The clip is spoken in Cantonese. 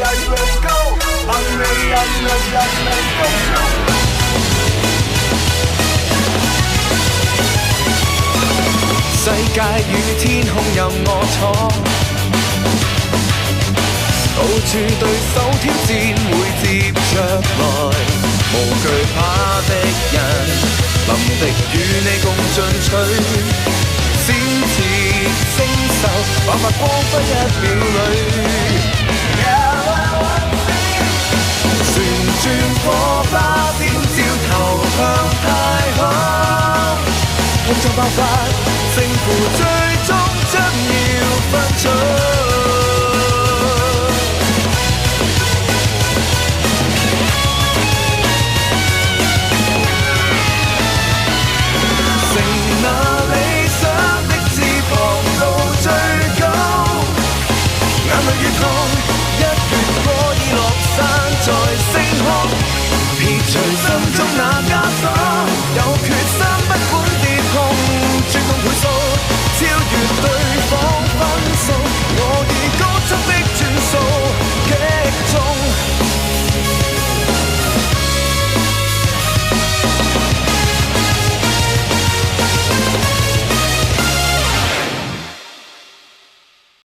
let's go. I'm ready, go.世界與天空任我闖，到處對手挑戰會接着來，無懼怕敵人，臨敵與你共進取，閃徹星宿，爆發光輝一秒裏。旋轉火花，點照投向太空，碰撞爆發，勝負最終將要分出。乘那理想的翅膀到最高，眼淚越痛，一血可以落山再升空，撇除心中那